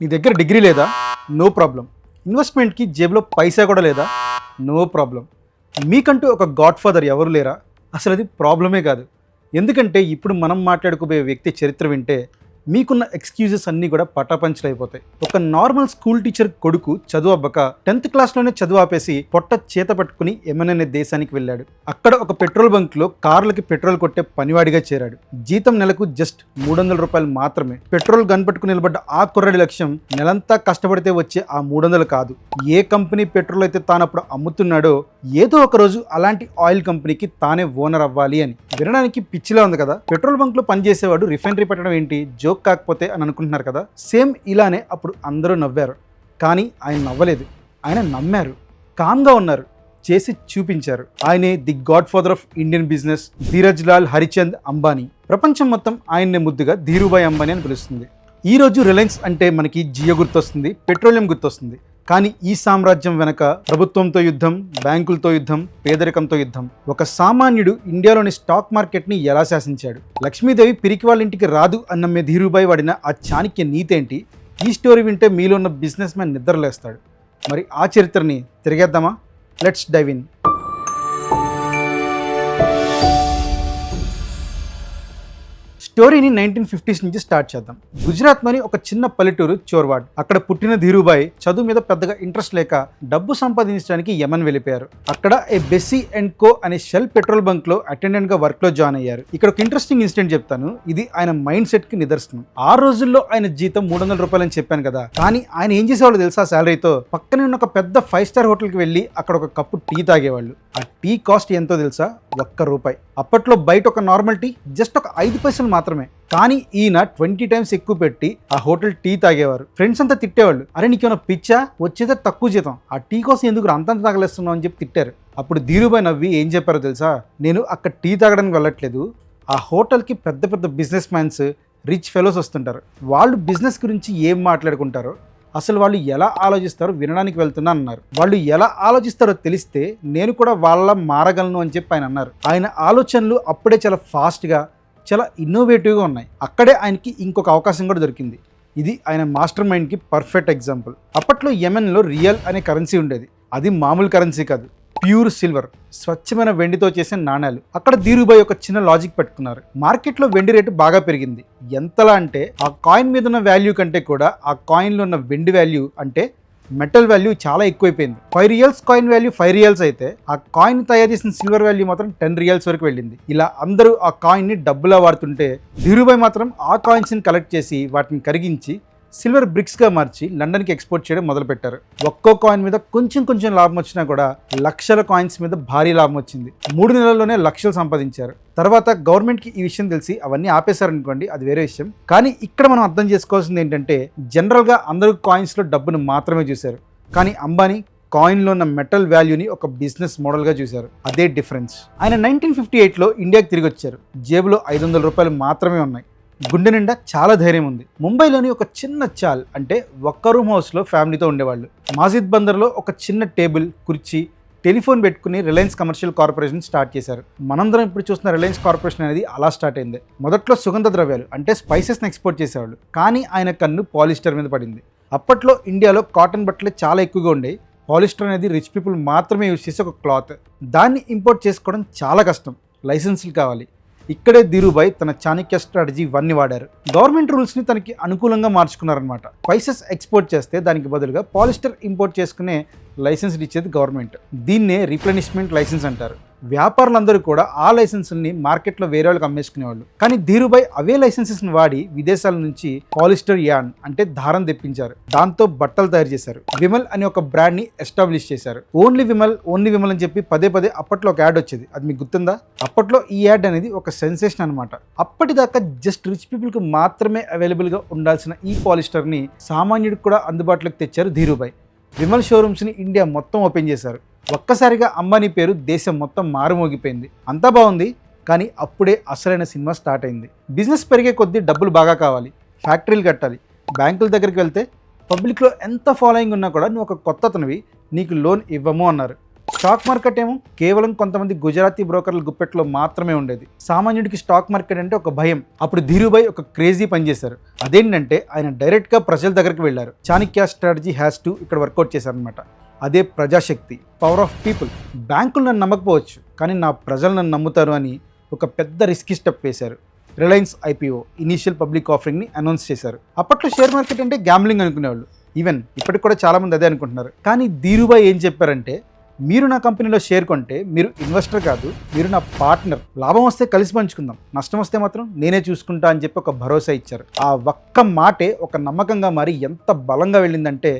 నీ దగ్గర డిగ్రీ లేదా? No problem. ఇన్వెస్ట్మెంట్కి జేబులో పైసా కూడా లేదా? No problem. మీకంటూ ఒక గాడ్ ఫాదర్ ఎవరు లేరా? అసలు అది ప్రాబ్లమే కాదు. ఎందుకంటే ఇప్పుడు మనం మాట్లాడుకోబోయే వ్యక్తి చరిత్ర వింటే మీకున్న ఎక్స్క్యూజెస్ అన్నీ కూడా పటాపంచలు అయిపోతాయి. ఒక నార్మల్ స్కూల్ టీచర్ కొడుకు చదువు అవ్వక 10th క్లాస్లోనే చదువు ఆపేసి పొట్ట చేత పట్టుకుని యెమెన్ అనే దేశానికి వెళ్ళాడు. అక్కడ ఒక పెట్రోల్ బంక్లో కార్లకి పెట్రోల్ కొట్టే పనివాడిగా చేరాడు. జీతం నెలకు జస్ట్ 300 రూపాయలు మాత్రమే. పెట్రోల్ గన్ పట్టుకుని నిలబడ్డ ఆ కుర్రాడి లక్ష్యం నెలంతా కష్టపడితే వచ్చే ఆ 300 కాదు. ఏ కంపెనీ పెట్రోల్ అయితే తానప్పుడు అమ్ముతున్నాడో ఏదో ఒక రోజు అలాంటి ఆయిల్ కంపెనీకి తానే ఓనర్ అవ్వాలి అని. వినడానికి పిచ్చిలా ఉంది కదా. పెట్రోల్ బంక్ లో పనిచేసేవాడు రిఫైనరీ పెట్టడం ఏంటి జోక్ కాకపోతే అని అనుకుంటున్నారు కదా. సేమ్ ఇలానే అప్పుడు అందరూ నవ్వారు. కానీ ఆయన నవ్వలేదు, ఆయన నమ్మారు, కామ్గా ఉన్నారు, చేసి చూపించారు. ఆయనే the God father of Indian business, Dheeraj Lal Harichand Ambani. ప్రపంచం మొత్తం ఆయన్నే ముద్దుగా ధీరుభాయ్ అంబానీ అని పిలుస్తుంది. ఈ రోజు రిలయన్స్ అంటే మనకి జియో గుర్తొస్తుంది, పెట్రోలియం గుర్తొస్తుంది. కానీ ఈ సామ్రాజ్యం వెనక ప్రభుత్వంతో యుద్ధం, బ్యాంకులతో యుద్ధం, పేదరికంతో యుద్ధం. ఒక సామాన్యుడు ఇండియాలోని స్టాక్ మార్కెట్ని ఎలా శాసించాడు? లక్ష్మీదేవి పిరికి వాళ్ళ ఇంటికి రాదు అన్నమ్మే ధీరుభాయ్ వాడిన ఆ చాణక్య నీతేంటి? ఈ స్టోరీ వింటే మీలో ఉన్న బిజినెస్ మ్యాన్ నిద్రలేస్తాడు. మరి ఆ చరిత్రని తిరిగేద్దామా? Let's dive in. స్టోరీని 1950s నుంచి స్టార్ట్ చేద్దాం. గుజరాత్లోని ఒక చిన్న పల్లెటూరు చోర్వాడ్. అక్కడ పుట్టిన ధీరుభాయ్ చదువు మీద పెద్దగా ఇంట్రెస్ట్ లేక డబ్బు సంపాదించడానికి యెమెన్ వెళ్ళిపోయారు. అక్కడ ఏ బెస్సీ అండ్ కో అనే షెల్ పెట్రోల్ బంక్ లో అటెండెంట్ గా వర్క్ లో జాయిన్ అయ్యారు. ఇక్కడ ఒక ఇంట్రెస్టింగ్ ఇన్సిడెంట్ చెప్తాను. ఇది ఆయన మైండ్ సెట్ కి నిదర్శనం. ఆ రోజుల్లో ఆయన జీతం 300 రూపాయలు అని చెప్పాను కదా. కానీ ఆయన ఏం చేసేవాళ్ళు తెలుసా? శాలరీతో పక్కనే ఉన్న ఒక పెద్ద 5-star హోటల్ కి వెళ్ళి అక్కడ ఒక కప్పు టీ తాగేవాళ్ళు. ఆ టీ కాస్ట్ ఎంతో తెలుసా? ₹1. అప్పట్లో బయట ఒక నార్మల్ టీ జస్ట్ ఒక 5 పైసలు మాత్రమే. కానీ ఈయన 20 times ఎక్కువ పెట్టి ఆ హోటల్ టీ తాగేవారు. ఫ్రెండ్స్ అంతా తిట్టేవాళ్ళు, అరే నీకేమైనా పిచ్చా, వచ్చేదే తక్కువ జీతం, ఆ టీ కోసం ఎందుకు అంతంత తగలేస్తున్నావు అని చెప్పి తిట్టారు. అప్పుడు ధీరుభాయ్ నవ్వి ఏం చెప్పారో తెలుసా? నేను అక్కడ టీ తాగడానికి వెళ్ళట్లేదు, ఆ హోటల్కి పెద్ద పెద్ద బిజినెస్ మ్యాన్స్, రిచ్ ఫెలోస్ వస్తుంటారు, వాళ్ళు బిజినెస్ గురించి ఏం మాట్లాడుకుంటారో, అసలు వాళ్ళు ఎలా ఆలోచిస్తారో వినడానికి వెళ్తున్నా అన్నారు. వాళ్ళు ఎలా ఆలోచిస్తారో తెలిస్తే నేను కూడా వాళ్ళ మారగలను అని చెప్పి ఆయన అన్నారు. ఆయన ఆలోచనలు అప్పుడే చాలా ఫాస్ట్గా, చాలా ఇన్నోవేటివ్గా ఉన్నాయి. అక్కడే ఆయనకి ఇంకొక అవకాశం కూడా దొరికింది. ఇది ఆయన మాస్టర్ మైండ్కి పర్ఫెక్ట్ ఎగ్జాంపుల్. అప్పట్లో యెమెన్లో రియల్ అనే కరెన్సీ ఉండేది. అది మామూలు కరెన్సీ కాదు, ప్యూర్ సిల్వర్, స్వచ్ఛమైన వెండితో చేసిన నాణ్యాలు. అక్కడ ధీరుభాయ్ ఒక చిన్న లాజిక్ పెట్టుకున్నారు. మార్కెట్లో వెండి రేటు బాగా పెరిగింది. ఎంతలా అంటే ఆ కాయిన్ మీద ఉన్న వాల్యూ కంటే కూడా ఆ కాయిన్లో ఉన్న వెండి వాల్యూ అంటే మెటల్ వాల్యూ చాలా ఎక్కువైపోయింది. $5 కాయిన్ వాల్యూ $5 అయితే ఆ కాయిన్ తయారు చేసిన సిల్వర్ వాల్యూ మాత్రం $10 వరకు వెళ్ళింది. ఇలా అందరూ ఆ కాయిన్ ని డబ్బులా వాడుతుంటే ధీరుభాయ్ మాత్రం ఆ కాయిన్స్ ని కలెక్ట్ చేసి వాటిని కరిగించి సిల్వర్ బ్రిక్స్ గా మార్చి లండన్కి ఎక్స్పోర్ట్ చేయడం మొదలుపెట్టారు. ఒక్కో కాయిన్ మీద కొంచెం కొంచెం లాభం వచ్చినా కూడా లక్షల కాయిన్స్ మీద భారీ లాభం వచ్చింది. 3 నెలల్లోనే లక్షలు సంపాదించారు. తర్వాత గవర్నమెంట్కి ఈ విషయం తెలిసి అవన్నీ ఆపేశారనుకోండి, అది వేరే విషయం. కానీ ఇక్కడ మనం అర్థం చేసుకోవాల్సింది ఏంటంటే జనరల్గా అందరూ కాయిన్స్లో డబ్బును మాత్రమే చూశారు. కానీ అంబానీ కాయిన్లో ఉన్న మెటల్ వాల్యూని ఒక బిజినెస్ మోడల్గా చూశారు. అదే డిఫరెన్స్. ఆయన 1958లో ఇండియాకి తిరిగి వచ్చారు. జేబులో $500 మాత్రమే ఉన్నాయి. గుండె నిండా చాలా ధైర్యం ఉంది. ముంబైలోని ఒక చిన్న చాల్ అంటే ఒక్క రూమ్ హౌస్లో ఫ్యామిలీతో ఉండేవాళ్ళు. మాజిద్ బందర్లో ఒక చిన్న టేబుల్, కుర్చీ, టెలిఫోన్ పెట్టుకుని రిలయన్స్ కమర్షియల్ కార్పొరేషన్ స్టార్ట్ చేశారు. మనందరం ఇప్పుడు చూస్తున్న రిలయన్స్ కార్పొరేషన్ అనేది అలా స్టార్ట్ అయింది. మొదట్లో సుగంధ ద్రవ్యాలు అంటే స్పైసెస్ని ఎక్స్పోర్ట్ చేసేవాళ్ళు. కానీ ఆయన కన్ను పాలిస్టర్ మీద పడింది. అప్పట్లో ఇండియాలో కాటన్ బట్టలు చాలా ఎక్కువగా ఉండేవి. పాలిస్టర్ అనేది రిచ్ పీపుల్ మాత్రమే యూజ్ చేసే ఒక క్లాత్. దాన్ని ఇంపోర్ట్ చేసుకోవడం చాలా కష్టం, లైసెన్సులు కావాలి. ఇక్కడే ధీరుభాయ్ తన చాణక్య స్ట్రాటజీ 1ని వాడారు. గవర్నమెంట్ రూల్స్ని తనకి అనుకూలంగా మార్చుకున్నారనమాట. స్పైసెస్ ఎక్స్పోర్ట్ చేస్తే దానికి బదులుగా పాలిస్టర్ ఇంపోర్ట్ చేసుకునే లైసెన్స్ ఇచ్చేది గవర్నమెంట్. దీన్నే రీప్లెనిష్మెంట్ లైసెన్స్ అంటారు. వ్యాపారులందరూ కూడా ఆ లైసెన్సుల్ని మార్కెట్లో వేరే వాళ్ళకి అమ్మేసుకునేవాళ్ళు. కానీ ధీరుభాయ్ అవే లైసెన్సెస్ని వాడి విదేశాల నుంచి పాలిస్టర్ యాన్ అంటే దారం తెప్పించారు. దాంతో బట్టలు తయారు చేశారు. విమల్ అనే ఒక బ్రాండ్ని ఎస్టాబ్లిష్ చేశారు. ఓన్లీ విమల్ అని చెప్పి పదే పదే అప్పట్లో ఒక యాడ్ వచ్చేది. అది మీకు గుర్తుందా? అప్పట్లో ఈ యాడ్ అనేది ఒక సెన్సేషన్ అనమాట. అప్పటిదాకా జస్ట్ రిచ్ పీపుల్కి మాత్రమే అవైలబుల్గా ఉండాల్సిన ఈ పాలిస్టర్ని సామాన్యుడికి కూడా అందుబాటులోకి తెచ్చారు ధీరుభాయ్. విమల్ షోరూమ్స్ని ఇండియా మొత్తం ఓపెన్ చేశారు. ఒక్కసారిగా అంబానీ పేరు దేశం మొత్తం మారుమోగిపోయింది. అంతా బాగుంది, కానీ అప్పుడే అసలైన సినిమా స్టార్ట్ అయింది. బిజినెస్ పెరిగే కొద్దీ డబ్బులు బాగా కావాలి, ఫ్యాక్టరీలు కట్టాలి. బ్యాంకుల దగ్గరికి వెళ్తే పబ్లిక్లో ఎంత ఫాలోయింగ్ ఉన్నా కూడా నువ్వు ఒక కొత్త అతనివి, నీకు లోన్ ఇవ్వము అన్నారు. స్టాక్ మార్కెట్ ఏమో కేవలం కొంతమంది గుజరాతీ బ్రోకర్ల గుప్పెట్లో మాత్రమే ఉండేది. సామాన్యుడికి స్టాక్ మార్కెట్ అంటే ఒక భయం. అప్పుడు ధీరుభాయ్ ఒక క్రేజీ పని చేశారు. అదేంటంటే ఆయన డైరెక్ట్గా ప్రజల దగ్గరికి వెళ్ళారు. చాణక్య స్ట్రాటజీ హ్యాస్ టు ఇక్కడ వర్కౌట్ చేశారనమాట. అదే ప్రజాశక్తి, పవర్ ఆఫ్ పీపుల్. బ్యాంకులు నన్ను నమ్మకపోవచ్చు, కానీ నా ప్రజలు నన్ను నమ్ముతారు అని ఒక పెద్ద రిస్కీ స్టెప్ వేశారు. రిలయన్స్ ఐపీఓ ఇనీషియల్ పబ్లిక్ ఆఫరింగ్ని అనౌన్స్ చేశారు. అప్పట్లో షేర్ మార్కెట్ అంటే గ్యాంబ్లింగ్ అనుకునేవాళ్ళు. ఈవెన్ ఇప్పటికి కూడా చాలామంది అదే అనుకుంటున్నారు. కానీ ధీరుభాయ్ ఏం చెప్పారంటే, మీరు నా కంపెనీలో షేర్ కొంటే మీరు ఇన్వెస్టర్ కాదు, మీరు నా పార్ట్నర్. లాభం వస్తే కలిసి పంచుకుందాం, నష్టం వస్తే మాత్రం నేనే చూసుకుంటా అని చెప్పి ఒక భరోసా ఇచ్చారు. ఆ ఒక్క మాటే ఒక నమ్మకంగా మారి ఎంత బలంగా వెళ్ళిందంటే,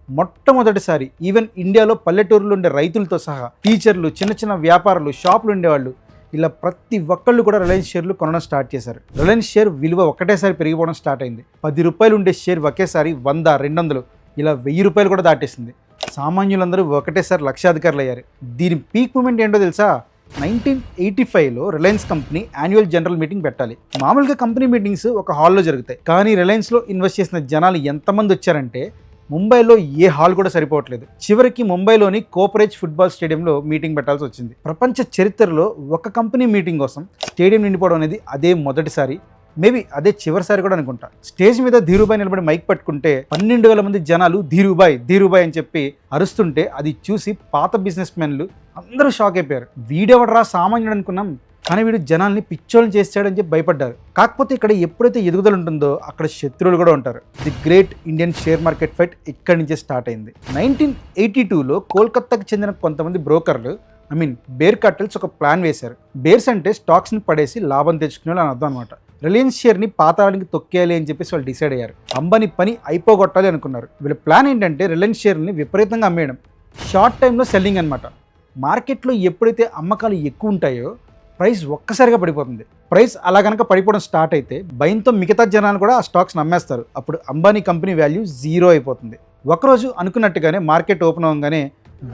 మొట్టమొదటిసారి ఈవెన్ ఇండియాలో పల్లెటూరులో ఉండే రైతులతో సహా టీచర్లు, చిన్న చిన్న వ్యాపారులు, షాపులు ఉండేవాళ్ళు, ఇలా ప్రతి ఒక్కళ్ళు కూడా రిలయన్స్ షేర్లు కొనడం స్టార్ట్ చేశారు. రిలయన్స్ షేర్ విలువ ఒకటేసారి పెరిగిపోవడం స్టార్ట్ అయింది. 10 రూపాయలు ఉండే షేర్ ఒకేసారి 100, 200 ఇలా 1000 రూపాయలు కూడా దాటేసింది. సామాన్యులందరూ ఒకటేసారి లక్షాధికారులు అయ్యారు. దీని పీక్ మూమెంట్ ఏంటో తెలుసా? 1985లో Reliance company annual general meeting పెట్టాలి. మామూలుగా కంపెనీ మీటింగ్స్ ఒక హాల్లో జరుగుతాయి, కానీ రిలయన్స్లో ఇన్వెస్ట్ చేసిన జనాలు ఎంతమంది వచ్చారంటే ముంబైలో ఏ హాల్ కూడా సరిపోవట్లేదు. చివరికి ముంబైలోని కోపరేజ్ ఫుట్బాల్ స్టేడియంలో మీటింగ్ పెట్టాల్సి వచ్చింది. ప్రపంచ చరిత్రలో ఒక కంపెనీ మీటింగ్ కోసం స్టేడియం నిండిపోవడం అనేది అదే మొదటిసారి, మేబీ అదే చివరిసారి కూడా అనుకుంటా. స్టేజ్ మీద ధీరుభాయ్ నిలబడి మైక్ పట్టుకుంటే 12,000 మంది జనాలు ధీరుభాయ్ ధీరుభాయ్ అని చెప్పి అరుస్తుంటే అది చూసి పాత బిజినెస్ మెన్లు అందరూ షాక్ అయిపోయారు. వీడెవడరా సామాన్యుడు అనుకున్నాం, కానీ వీడు జనాల్ని పిచ్చోళ్ళని చేస్తాడని చెప్పి భయపడ్డారు. కాకపోతే ఇక్కడ ఎప్పుడైతే ఎదుగుదల ఉంటుందో అక్కడ శత్రువులు కూడా ఉంటారు. The great Indian share market fight ఇక్కడి నుంచే స్టార్ట్ అయింది. 1982లో కోల్కత్తాకి చెందిన కొంతమంది బ్రోకర్లు బేర్ కార్టెల్స్ ఒక ప్లాన్ వేశారు. బేర్స్ అంటే స్టాక్స్ని పడేసి లాభం తెచ్చుకునే అని అర్థం అనమాట. రిలయన్స్ షేర్ని పాతాళానికి తొక్కేయాలి అని చెప్పేసి వాళ్ళు డిసైడ్ అయ్యారు. అంబానీ పని అయిపోగొట్టాలి అనుకున్నారు. వీళ్ళ ప్లాన్ ఏంటంటే రిలయన్స్ షేర్ని విపరీతంగా అమ్మేయడం, షార్ట్ టైంలో సెల్లింగ్ అనమాట. మార్కెట్లో ఎప్పుడైతే అమ్మకాలు ఎక్కువ ఉంటాయో ప్రైస్ ఒక్కసారిగా పడిపోతుంది. ప్రైస్ అలా కనుక పడిపోవడం స్టార్ట్ అయితే భయంతో మిగతా జనాలు కూడా ఆ స్టాక్స్ నమ్మేస్తారు. అప్పుడు అంబానీ కంపెనీ వాల్యూ 0 అయిపోతుంది. ఒకరోజు అనుకున్నట్టుగానే మార్కెట్ ఓపెన్ అవ్వగానే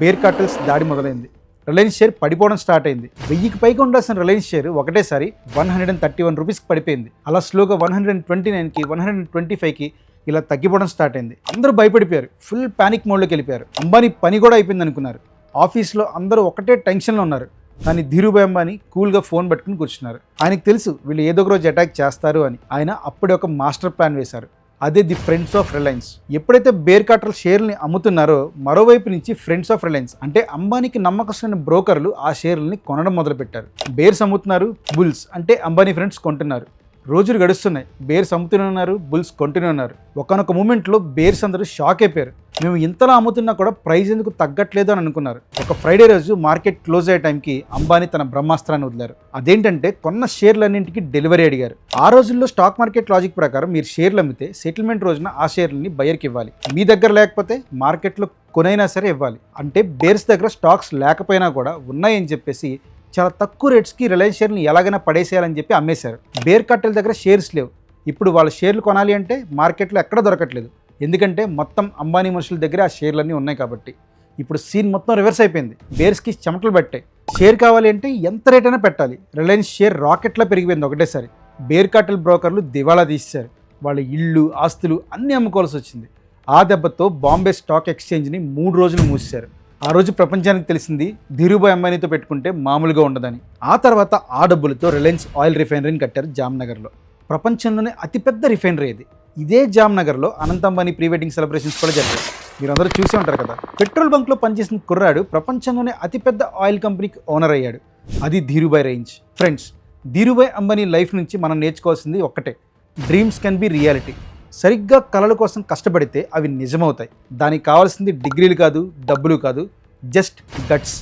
బేర్ కార్టెల్స్ దాడి మొదలైంది. రిలయన్స్ షేర్ పడిపోవడం స్టార్ట్ అయింది. 1000కి పైగా ఉండాల్సిన రిలయన్స్ షేర్ ఒకటేసారి 131 రూపీస్కి పడిపోయింది. అలా స్లోగా 129కి 125కి ఇలా తగ్గిపోవడం స్టార్ట్ అయింది. అందరూ భయపడిపోయారు, ఫుల్ ప్యానిక్ మోడ్లోకి వెళ్ళిపోయారు. అంబానీ పని కూడా అయిపోయింది అనుకున్నారు. ఆఫీస్లో అందరూ ఒకటే టెన్షన్లో ఉన్నారు. కానీ ధీరుభాయ్ అంబానీ కూల్గా ఫోన్ పట్టుకుని కూర్చున్నారు. ఆయనకు తెలుసు వీళ్ళు ఏదో ఒక రోజు అటాక్ చేస్తారు అని. ఆయన అప్పుడే ఒక మాస్టర్ ప్లాన్ వేశారు. అదే ది ఫ్రెండ్స్ ఆఫ్ రిలయన్స్. ఎప్పుడైతే బేర్ కార్టెల్ షేర్ని అమ్ముతున్నారో మరోవైపు నుంచి ఫ్రెండ్స్ ఆఫ్ రిలయన్స్ అంటే అంబానీకి నమ్మకమైన బ్రోకర్లు ఆ షేర్లని కొనడం మొదలుపెట్టారు. బేర్స్ అమ్ముతున్నారు, బుల్స్ అంటే అంబానీ ఫ్రెండ్స్ కొంటున్నారు. రోజులు గడుస్తున్నాయి, బేర్స్ అమ్ముతూనే ఉన్నారు, బుల్స్ కొంటూనే ఉన్నారు. ఒకనొక మూమెంట్లో బేర్స్ అందరూ షాక్ అయిపోయారు. మేము ఇంతలా అమ్ముతున్నా కూడా ప్రైస్ ఎందుకు తగ్గట్లేదు అని అనుకున్నారు. ఒక ఫ్రైడే రోజు మార్కెట్ క్లోజ్ అయ్యే టైంకి అంబానీ తన బ్రహ్మాస్త్రాన్ని వదిలారు. అదేంటంటే కొన్న షేర్లన్నింటికి డెలివరీ అడిగారు. ఆ రోజుల్లో స్టాక్ మార్కెట్ లాజిక్ ప్రకారం మీరు షేర్లు అమ్మితే సెటిల్మెంట్ రోజున ఆ షేర్లని బయర్కి ఇవ్వాలి. మీ దగ్గర లేకపోతే మార్కెట్లో కొనైనా సరే ఇవ్వాలి. అంటే బేర్స్ దగ్గర స్టాక్స్ లేకపోయినా కూడా ఉన్నాయని చెప్పేసి చాలా తక్కువ రేట్స్కి రిలయన్స్ షేర్ని ఎలాగైనా పడేసేయాలని చెప్పి అమ్మేశారు. బేర్ కార్టెల్ దగ్గర షేర్స్ లేవు. ఇప్పుడు వాళ్ళ షేర్లు కొనాలి అంటే మార్కెట్లో ఎక్కడ దొరకట్లేదు. ఎందుకంటే మొత్తం అంబానీ మనుషుల దగ్గర ఆ షేర్లన్నీ ఉన్నాయి కాబట్టి. ఇప్పుడు సీన్ మొత్తం రివర్స్ అయిపోయింది. బేర్స్కి చెమటలు పట్టాయి. షేర్ కావాలి అంటే ఎంత రేట్ అయినా పెట్టాలి. రిలయన్స్ షేర్ రాకెట్లా పెరిగిపోయింది ఒకటేసారి. బేర్ కార్టెల్ బ్రోకర్లు దివాళా తీశారు. వాళ్ళ ఇళ్ళు, ఆస్తులు అన్నీ అమ్ముకోవాల్సి వచ్చింది. ఆ దెబ్బతో బాంబే స్టాక్ ఎక్స్చేంజ్ని 3 రోజులు మూసేశారు. ఆ రోజు ప్రపంచానికి తెలిసింది ధీరుభాయ్ అంబానీతో పెట్టుకుంటే మామూలుగా ఉండదని. ఆ తర్వాత ఆ డబ్బులతో రిలయన్స్ ఆయిల్ రిఫైనరీని కట్టారు జామ్నగర్లో. ప్రపంచంలోనే అతిపెద్ద రిఫైనరీ ఇది. ఇదే జామ్నగర్లో Anant Ambani pre wedding celebrations కూడా జరిగాయి. మీరు అందరూ చూసే ఉంటారు కదా. పెట్రోల్ బంక్లో పనిచేసిన కుర్రాడు ప్రపంచంలోనే అతిపెద్ద ఆయిల్ కంపెనీకి ఓనర్ అయ్యాడు. అది Dhirubhai range. Friends, Dhirubhai Ambani life నుంచి మనం నేర్చుకోవాల్సింది ఒక్కటే: డ్రీమ్స్ కెన్ బి రియాలిటీ. సరిగ్గా కళల కోసం కష్టపడితే అవి నిజమవుతాయి. దానికి కావాల్సింది డిగ్రీలు కాదు, డబ్బులు కాదు, జస్ట్ గట్స్,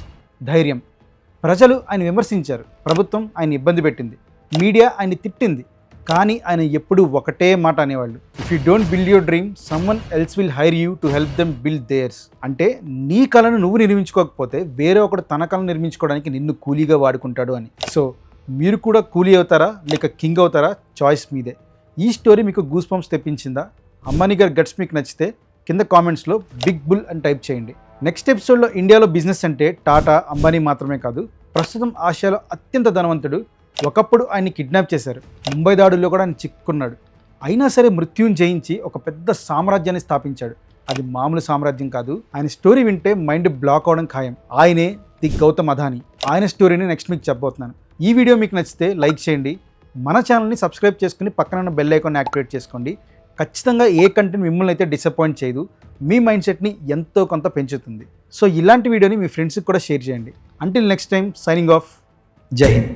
ధైర్యం. ప్రజలు ఆయన విమర్శించారు, ప్రభుత్వం ఆయన ఇబ్బంది పెట్టింది, మీడియా ఆయన్ని తిట్టింది, కానీ ఆయన ఎప్పుడూ ఒకటే మాట అనేవాళ్ళు: if you don't build your dream, someone else will hire you to help them build theirs. అంటే నీ కళను నువ్వు నిర్మించుకోకపోతే వేరే ఒకడు తన కళను నిర్మించుకోవడానికి నిన్ను కూలీగా వాడుకుంటాడు అని. సో మీరు కూడా కూలీ అవుతారా లేక కింగ్ అవుతారా? చాయిస్ మీదే. ఈ స్టోరీ మీకు గూస్ బంప్స్ తెప్పించిందా? అంబానీ గారి గట్స్ మీకు నచ్చితే కింద కామెంట్స్లో బిగ్ బుల్ అని టైప్ చేయండి. నెక్స్ట్ ఎపిసోడ్లో ఇండియాలో బిజినెస్ అంటే టాటా, అంబానీ మాత్రమే కాదు, ప్రస్తుతం ఆసియాలో అత్యంత ధనవంతుడు. ఒకప్పుడు ఆయన్ని కిడ్నాప్ చేశారు. ముంబై దాడుల్లో కూడా ఆయన చిక్కుకున్నాడు. అయినా సరే మృత్యుని జయించి ఒక పెద్ద సామ్రాజ్యాన్ని స్థాపించాడు. అది మామూలు సామ్రాజ్యం కాదు. ఆయన స్టోరీ వింటే మైండ్ బ్లాక్ అవడం ఖాయం. ఆయనే ది గౌతమ్ అదానీ. ఆయన స్టోరీని నెక్స్ట్ మీకు చెప్పబోతున్నాను. ఈ వీడియో మీకు నచ్చితే లైక్ చేయండి, మన ఛానల్ని సబ్స్క్రైబ్ చేసుకుని పక్కన ఉన్న బెల్ ఐకాన్ని యాక్టివేట్ చేసుకోండి. ఖచ్చితంగా ఏ కంటెంట్ మిమ్మల్ని అయితే డిసప్పాయింట్ చేయదు, మీ మైండ్ సెట్ని ఎంతో కొంత పెంచుతుంది. సో ఇలాంటి వీడియోని మీ ఫ్రెండ్స్కి కూడా షేర్ చేయండి. Until next time, signing off. జై హింద్.